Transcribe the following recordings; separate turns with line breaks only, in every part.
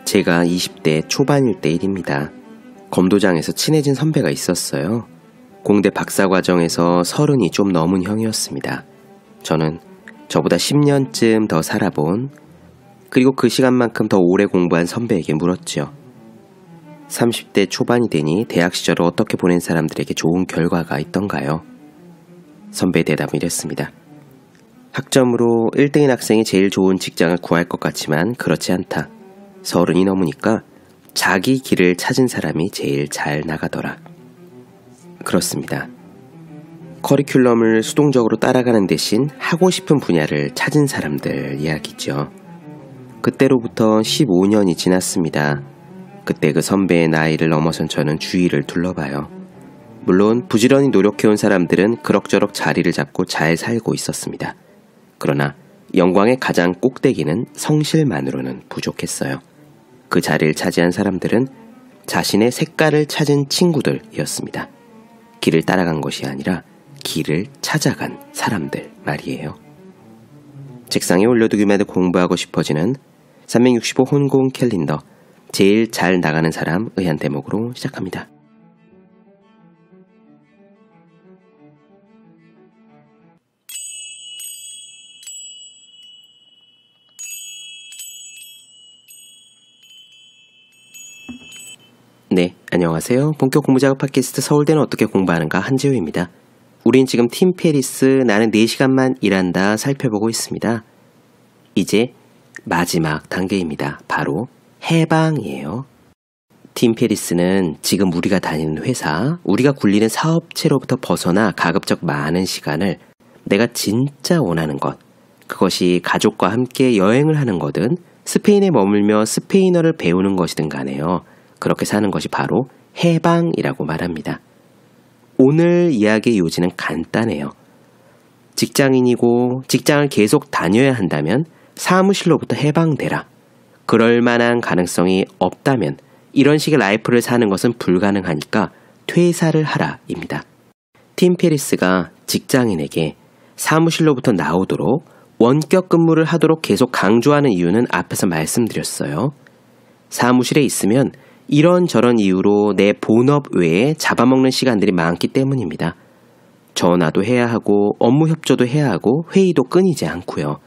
제가 20대 초반일 때 일입니다. 검도장에서 친해진 선배가 있었어요. 공대 박사과정에서 30이 좀 넘은 형이었습니다. 저는 저보다 10년쯤 더 살아본, 그리고 그 시간만큼 더 오래 공부한 선배에게 물었죠. 30대 초반이 되니 대학 시절을 어떻게 보낸 사람들에게 좋은 결과가 있던가요? 선배의 대답은 이랬습니다. 학점으로 1등인 학생이 제일 좋은 직장을 구할 것 같지만 그렇지 않다. 30이 넘으니까 자기 길을 찾은 사람이 제일 잘 나가더라. 그렇습니다. 커리큘럼을 수동적으로 따라가는 대신 하고 싶은 분야를 찾은 사람들 이야기죠. 그때로부터 15년이 지났습니다. 그때 그 선배의 나이를 넘어선 저는 주위를 둘러봐요. 물론 부지런히 노력해온 사람들은 그럭저럭 자리를 잡고 잘 살고 있었습니다. 그러나 영광의 가장 꼭대기는 성실만으로는 부족했어요. 그 자리를 차지한 사람들은 자신의 색깔을 찾은 친구들이었습니다. 길을 따라간 것이 아니라 길을 찾아간 사람들 말이에요. 책상에 올려두기만 해도 공부하고 싶어지는 365 혼공 캘린더, 제일 잘 나가는 사람 의한 대목으로 시작합니다. 네, 안녕하세요. 본격 공부작업 팟캐스트 서울대는 어떻게 공부하는가 한지우입니다. 우린 지금 팀 페리스 나는 4시간만 일한다 살펴보고 있습니다. 이제 마지막 단계입니다. 바로 해방이에요. 팀 페리스는 지금 우리가 다니는 회사, 우리가 굴리는 사업체로부터 벗어나 가급적 많은 시간을 내가 진짜 원하는 것, 그것이 가족과 함께 여행을 하는 거든 스페인에 머물며 스페인어를 배우는 것이든 간에요. 그렇게 사는 것이 바로 해방이라고 말합니다. 오늘 이야기의 요지는 간단해요. 직장인이고 직장을 계속 다녀야 한다면 사무실로부터 해방되라. 그럴 만한 가능성이 없다면 이런 식의 라이프를 사는 것은 불가능하니까 퇴사를 하라입니다. 팀 페리스가 직장인에게 사무실로부터 나오도록 원격 근무를 하도록 계속 강조하는 이유는 앞에서 말씀드렸어요. 사무실에 있으면 이런저런 이유로 내 본업 외에 잡아먹는 시간들이 많기 때문입니다. 전화도 해야 하고 업무 협조도 해야 하고 회의도 끊이지 않고요.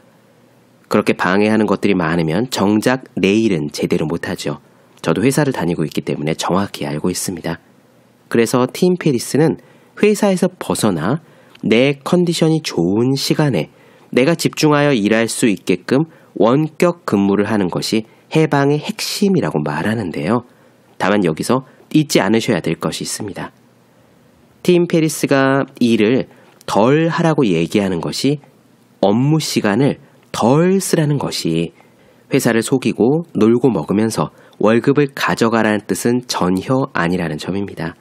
그렇게 방해하는 것들이 많으면 정작 내 일은 제대로 못하죠. 저도 회사를 다니고 있기 때문에 정확히 알고 있습니다. 그래서 팀 페리스는 회사에서 벗어나 내 컨디션이 좋은 시간에 내가 집중하여 일할 수 있게끔 원격 근무를 하는 것이 해방의 핵심이라고 말하는데요. 다만 여기서 잊지 않으셔야 될 것이 있습니다. 팀 페리스가 일을 덜 하라고 얘기하는 것이 업무 시간을 덜 쓰라는 것이 회사를 속이고 놀고 먹으면서 월급을 가져가라는 뜻은 전혀 아니라는 점입니다.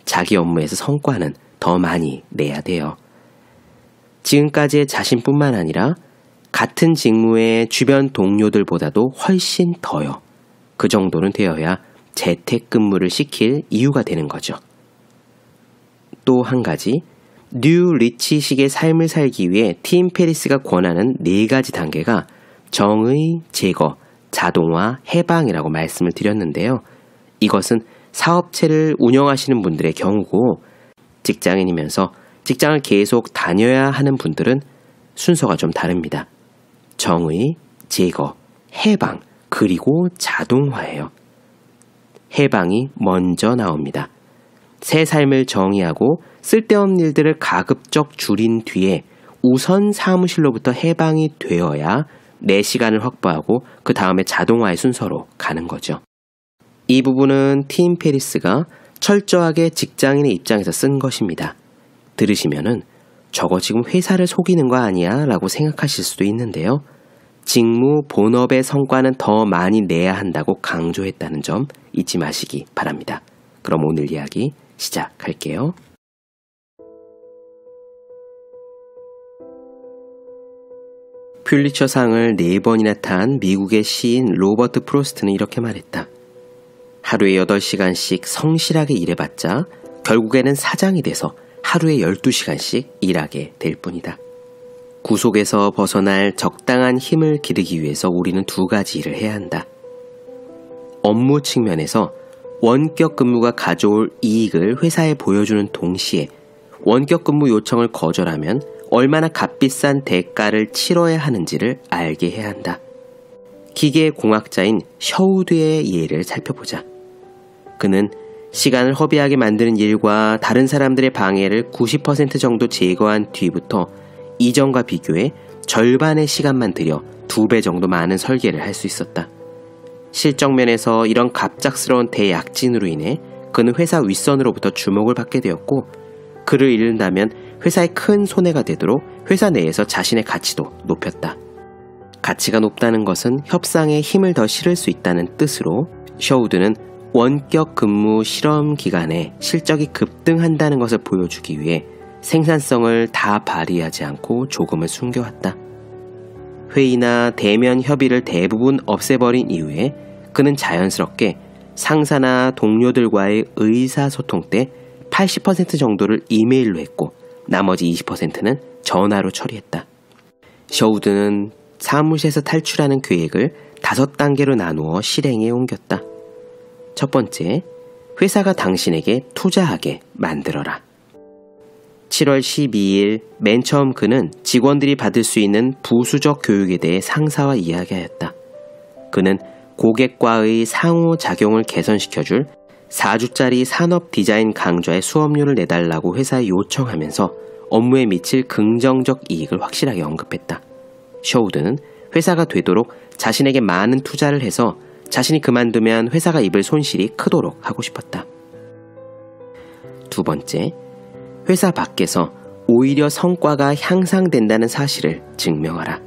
자기 업무에서 성과는 더 많이 내야 돼요. 지금까지의 자신뿐만 아니라 같은 직무의 주변 동료들보다도 훨씬 더요. 그 정도는 되어야 재택근무를 시킬 이유가 되는 거죠. 또 한 가지, 뉴 리치식의 삶을 살기 위해 팀 페리스가 권하는 4가지 단계가 정의, 제거, 자동화, 해방이라고 말씀을 드렸는데요. 이것은 사업체를 운영하시는 분들의 경우고 직장인이면서 직장을 계속 다녀야 하는 분들은 순서가 좀 다릅니다. 정의, 제거, 해방, 그리고 자동화예요. 해방이 먼저 나옵니다. 새 삶을 정의하고 쓸데없는 일들을 가급적 줄인 뒤에 우선 사무실로부터 해방이 되어야 내 시간을 확보하고 그 다음에 자동화의 순서로 가는 거죠. 이 부분은 팀 페리스가 철저하게 직장인의 입장에서 쓴 것입니다. 들으시면은 저거 지금 회사를 속이는 거 아니야? 라고 생각하실 수도 있는데요. 직무 본업의 성과는 더 많이 내야 한다고 강조했다는 점 잊지 마시기 바랍니다. 그럼 오늘 이야기 시작할게요. 퓰리처상을 4번이나 탄 미국의 시인 로버트 프로스트는 이렇게 말했다. 하루에 8시간씩 성실하게 일해봤자 결국에는 사장이 돼서 하루에 12시간씩 일하게 될 뿐이다. 구속에서 벗어날 적당한 힘을 기르기 위해서 우리는 2가지 일을 해야 한다. 업무 측면에서 원격 근무가 가져올 이익을 회사에 보여주는 동시에 원격 근무 요청을 거절하면 얼마나 값비싼 대가를 치러야 하는지를 알게 해야 한다. 기계공학자인 셔우드의 예를 살펴보자. 그는 시간을 허비하게 만드는 일과 다른 사람들의 방해를 90% 정도 제거한 뒤부터 이전과 비교해 절반의 시간만 들여 2배 정도 많은 설계를 할 수 있었다. 실적 면에서 이런 갑작스러운 대약진으로 인해 그는 회사 윗선으로부터 주목을 받게 되었고, 그를 잃는다면 회사에 큰 손해가 되도록 회사 내에서 자신의 가치도 높였다. 가치가 높다는 것은 협상에 힘을 더 실을 수 있다는 뜻으로 셔우드는 원격 근무 실험 기간에 실적이 급등한다는 것을 보여주기 위해 생산성을 다 발휘하지 않고 조금을 숨겨왔다. 회의나 대면 협의를 대부분 없애버린 이후에 그는 자연스럽게 상사나 동료들과의 의사소통 때 80% 정도를 이메일로 했고 나머지 20%는 전화로 처리했다. 셔우드는 사무실에서 탈출하는 계획을 5단계로 나누어 실행에 옮겼다. 첫 번째, 회사가 당신에게 투자하게 만들어라. 7월 12일 맨 처음 그는 직원들이 받을 수 있는 부수적 교육에 대해 상사와 이야기하였다. 그는 고객과의 상호작용을 개선시켜줄 4주짜리 산업 디자인 강좌의 수업료를 내달라고 회사에 요청하면서 업무에 미칠 긍정적 이익을 확실하게 언급했다. 셔우드는 회사가 되도록 자신에게 많은 투자를 해서 자신이 그만두면 회사가 입을 손실이 크도록 하고 싶었다. 두 번째, 회사 밖에서 오히려 성과가 향상된다는 사실을 증명하라.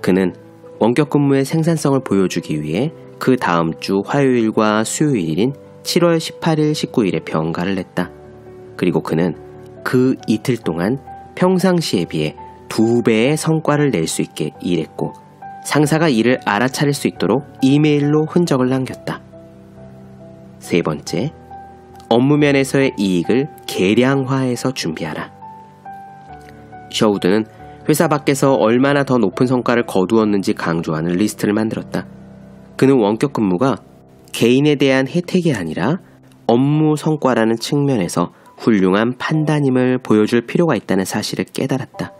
그는 원격 근무의 생산성을 보여주기 위해 그 다음 주 화요일과 수요일인 7월 18일, 19일에 병가를 냈다. 그리고 그는 그 이틀 동안 평상시에 비해 2배의 성과를 낼 수 있게 일했고 상사가 이를 알아차릴 수 있도록 이메일로 흔적을 남겼다. 세 번째, 업무 면에서의 이익을 계량화해서 준비하라. 셔우드는 회사 밖에서 얼마나 더 높은 성과를 거두었는지 강조하는 리스트를 만들었다. 그는 원격 근무가 개인에 대한 혜택이 아니라 업무 성과라는 측면에서 훌륭한 판단임을 보여줄 필요가 있다는 사실을 깨달았다.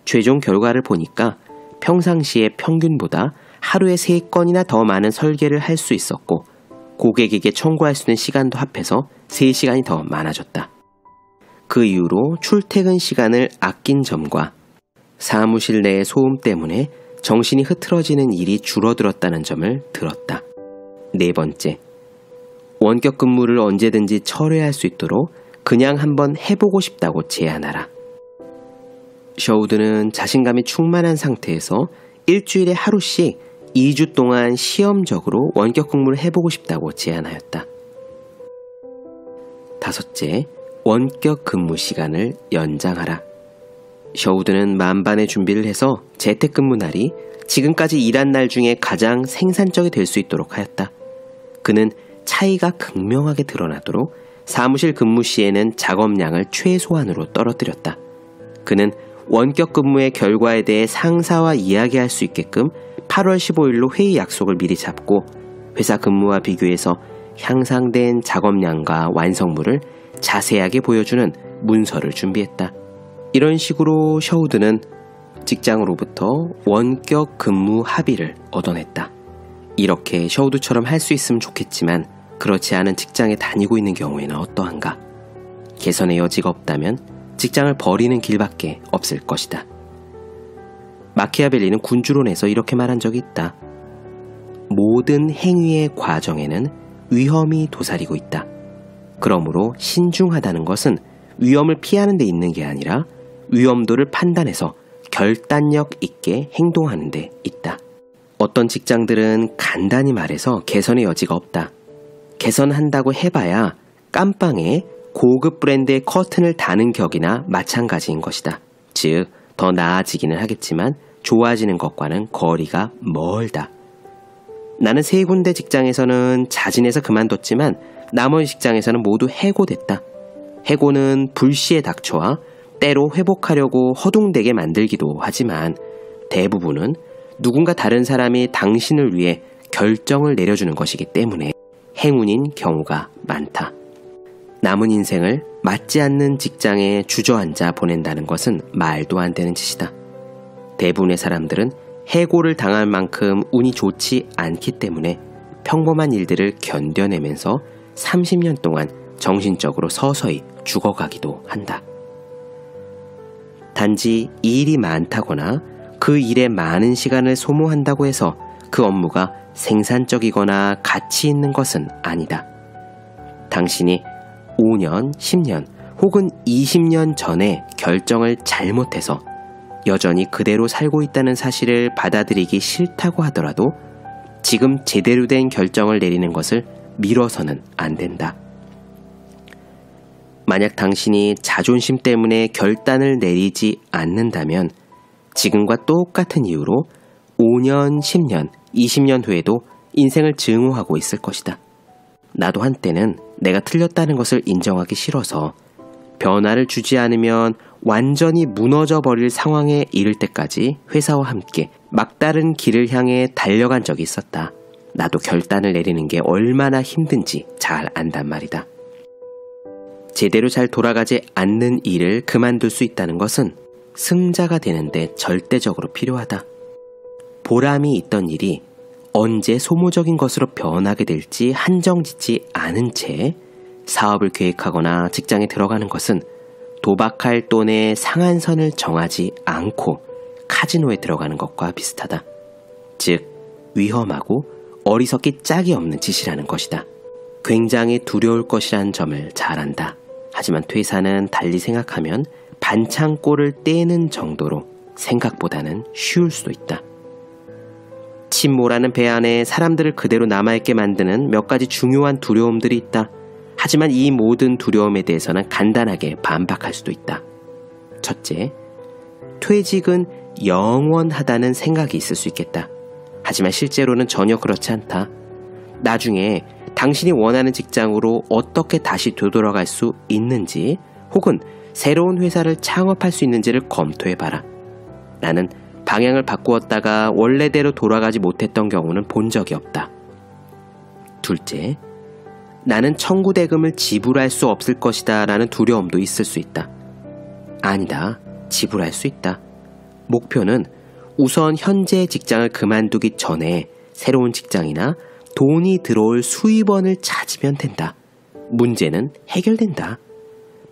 최종 결과를 보니까 평상시의 평균보다 하루에 3건이나 더 많은 설계를 할 수 있었고 고객에게 청구할 수 있는 시간도 합해서 3시간이 더 많아졌다. 그 이후로 출퇴근 시간을 아낀 점과 사무실 내의 소음 때문에 정신이 흐트러지는 일이 줄어들었다는 점을 들었다. 네 번째, 원격 근무를 언제든지 철회할 수 있도록 그냥 한번 해보고 싶다고 제안하라. 셔우드는 자신감이 충만한 상태에서 일주일에 하루씩 2주 동안 시험적으로 원격 근무를 해보고 싶다고 제안하였다. 다섯째, 원격 근무 시간을 연장하라. 셔우드는 만반의 준비를 해서 재택근무 날이 지금까지 일한 날 중에 가장 생산적이 될 수 있도록 하였다. 그는 차이가 극명하게 드러나도록 사무실 근무 시에는 작업량을 최소한으로 떨어뜨렸다. 그는 원격 근무의 결과에 대해 상사와 이야기할 수 있게끔 8월 15일로 회의 약속을 미리 잡고 회사 근무와 비교해서 향상된 작업량과 완성물을 자세하게 보여주는 문서를 준비했다. 이런 식으로 셔우드는 직장으로부터 원격 근무 합의를 얻어냈다. 이렇게 셔우드처럼 할 수 있으면 좋겠지만 그렇지 않은 직장에 다니고 있는 경우에는 어떠한가? 개선의 여지가 없다면 직장을 버리는 길밖에 없을 것이다. 마키아벨리는 군주론에서 이렇게 말한 적이 있다. 모든 행위의 과정에는 위험이 도사리고 있다. 그러므로 신중하다는 것은 위험을 피하는 데 있는 게 아니라 위험도를 판단해서 결단력 있게 행동하는 데 있다. 어떤 직장들은 간단히 말해서 개선의 여지가 없다. 개선한다고 해봐야 깜빵에 고급 브랜드의 커튼을 다는 격이나 마찬가지인 것이다. 즉, 더 나아지기는 하겠지만 좋아지는 것과는 거리가 멀다. 나는 3군데 직장에서는 자진해서 그만뒀지만 나머지 직장에서는 모두 해고됐다. 해고는 불시에 닥쳐와 때로 회복하려고 허둥대게 만들기도 하지만 대부분은 누군가 다른 사람이 당신을 위해 결정을 내려주는 것이기 때문에 행운인 경우가 많다. 남은 인생을 맞지 않는 직장에 주저앉아 보낸다는 것은 말도 안 되는 짓이다. 대부분의 사람들은 해고를 당할 만큼 운이 좋지 않기 때문에 평범한 일들을 견뎌내면서 30년 동안 정신적으로 서서히 죽어가기도 한다. 단지 일이 많다거나 그 일에 많은 시간을 소모한다고 해서 그 업무가 생산적이거나 가치 있는 것은 아니다. 당신이 5년, 10년 혹은 20년 전에 결정을 잘못해서 여전히 그대로 살고 있다는 사실을 받아들이기 싫다고 하더라도 지금 제대로 된 결정을 내리는 것을 미뤄서는 안 된다. 만약 당신이 자존심 때문에 결단을 내리지 않는다면 지금과 똑같은 이유로 5년, 10년, 20년 후에도 인생을 증오하고 있을 것이다. 나도 한때는 내가 틀렸다는 것을 인정하기 싫어서 변화를 주지 않으면 완전히 무너져 버릴 상황에 이를 때까지 회사와 함께 막다른 길을 향해 달려간 적이 있었다. 나도 결단을 내리는 게 얼마나 힘든지 잘 안단 말이다. 제대로 잘 돌아가지 않는 일을 그만둘 수 있다는 것은 승자가 되는데 절대적으로 필요하다. 보람이 있던 일이 언제 소모적인 것으로 변하게 될지 한정짓지 않은 채 사업을 계획하거나 직장에 들어가는 것은 도박할 돈의 상한선을 정하지 않고 카지노에 들어가는 것과 비슷하다. 즉, 위험하고 어리석기 짝이 없는 짓이라는 것이다. 굉장히 두려울 것이란 점을 잘 안다. 하지만 퇴사는 달리 생각하면 반창고를 떼는 정도로 생각보다는 쉬울 수도 있다. 침몰하는 배 안에 사람들을 그대로 남아있게 만드는 몇 가지 중요한 두려움들이 있다. 하지만 이 모든 두려움에 대해서는 간단하게 반박할 수도 있다. 첫째, 퇴직은 영원하다는 생각이 있을 수 있겠다. 하지만 실제로는 전혀 그렇지 않다. 나중에 당신이 원하는 직장으로 어떻게 다시 되돌아갈 수 있는지 혹은 새로운 회사를 창업할 수 있는지를 검토해봐라. 나는 방향을 바꾸었다가 원래대로 돌아가지 못했던 경우는 본 적이 없다. 둘째, 나는 청구대금을 지불할 수 없을 것이다 라는 두려움도 있을 수 있다. 아니다. 지불할 수 있다. 목표는 우선 현재 직장을 그만두기 전에 새로운 직장이나 돈이 들어올 수입원을 찾으면 된다. 문제는 해결된다.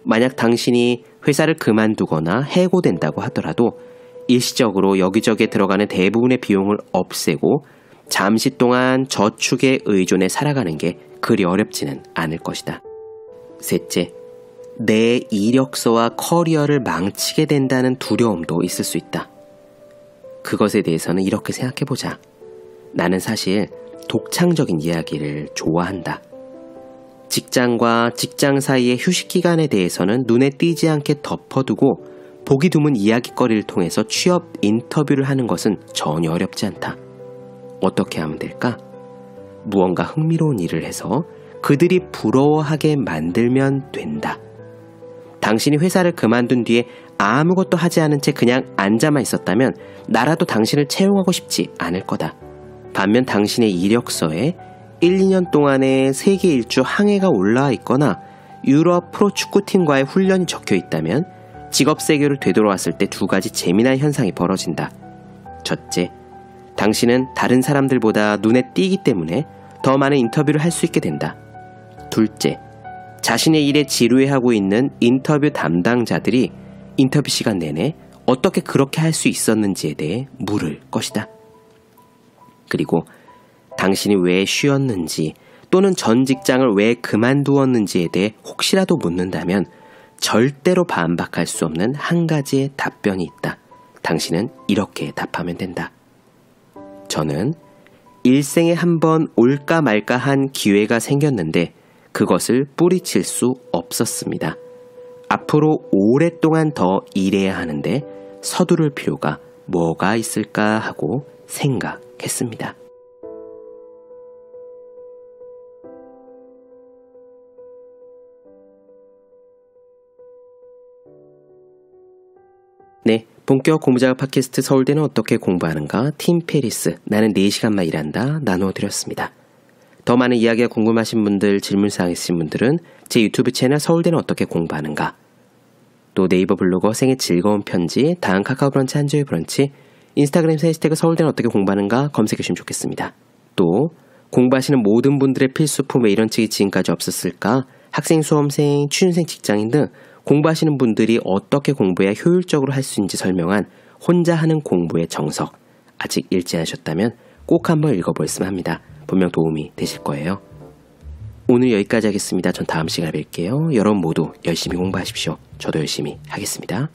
만약 당신이 회사를 그만두거나 해고된다고 하더라도 일시적으로 여기저기에 들어가는 대부분의 비용을 없애고 잠시 동안 저축에 의존해 살아가는 게 그리 어렵지는 않을 것이다. 셋째, 내 이력서와 커리어를 망치게 된다는 두려움도 있을 수 있다. 그것에 대해서는 이렇게 생각해보자. 나는 사실 독창적인 이야기를 좋아한다. 직장과 직장 사이의 휴식 기간에 대해서는 눈에 띄지 않게 덮어두고 보기 드문 이야기거리를 통해서 취업 인터뷰를 하는 것은 전혀 어렵지 않다. 어떻게 하면 될까? 무언가 흥미로운 일을 해서 그들이 부러워하게 만들면 된다. 당신이 회사를 그만둔 뒤에 아무것도 하지 않은 채 그냥 앉아만 있었다면 나라도 당신을 채용하고 싶지 않을 거다. 반면 당신의 이력서에 1, 2년 동안의 세계 일주 항해가 올라와 있거나 유럽 프로축구팀과의 훈련이 적혀 있다면 직업 세계로 되돌아왔을 때 두 가지 재미난 현상이 벌어진다. 첫째, 당신은 다른 사람들보다 눈에 띄기 때문에 더 많은 인터뷰를 할 수 있게 된다. 둘째, 자신의 일에 지루해하고 있는 인터뷰 담당자들이 인터뷰 시간 내내 어떻게 그렇게 할 수 있었는지에 대해 물을 것이다. 그리고 당신이 왜 쉬었는지 또는 전 직장을 왜 그만두었는지에 대해 혹시라도 묻는다면 절대로 반박할 수 없는 한 가지의 답변이 있다. 당신은 이렇게 답하면 된다. 저는 일생에 한 번 올까 말까 한 기회가 생겼는데 그것을 뿌리칠 수 없었습니다. 앞으로 오랫동안 더 일해야 하는데 서두를 필요가 뭐가 있을까 하고 생각했습니다. 네, 본격 공부작업 팟캐스트 서울대는 어떻게 공부하는가, 팀 페리스, 나는 4시간만 일한다 나누어 드렸습니다. 더 많은 이야기가 궁금하신 분들, 질문사항 있으신 분들은 제 유튜브 채널 서울대는 어떻게 공부하는가, 또 네이버 블로그 생의 즐거운 편지, 다음 카카오 브런치 한주의 브런치, 인스타그램 해시태그 서울대는 어떻게 공부하는가 검색해 주시면 좋겠습니다. 또 공부하시는 모든 분들의 필수품 왜 이런 책이 지금까지 없었을까, 학생, 수험생, 취준생, 직장인 등 공부하시는 분들이 어떻게 공부해야 효율적으로 할 수 있는지 설명한 혼자 하는 공부의 정석, 아직 읽지 않으셨다면 꼭 한번 읽어보셨으면 합니다. 분명 도움이 되실 거예요. 오늘 여기까지 하겠습니다. 전 다음 시간에 뵐게요. 여러분 모두 열심히 공부하십시오. 저도 열심히 하겠습니다.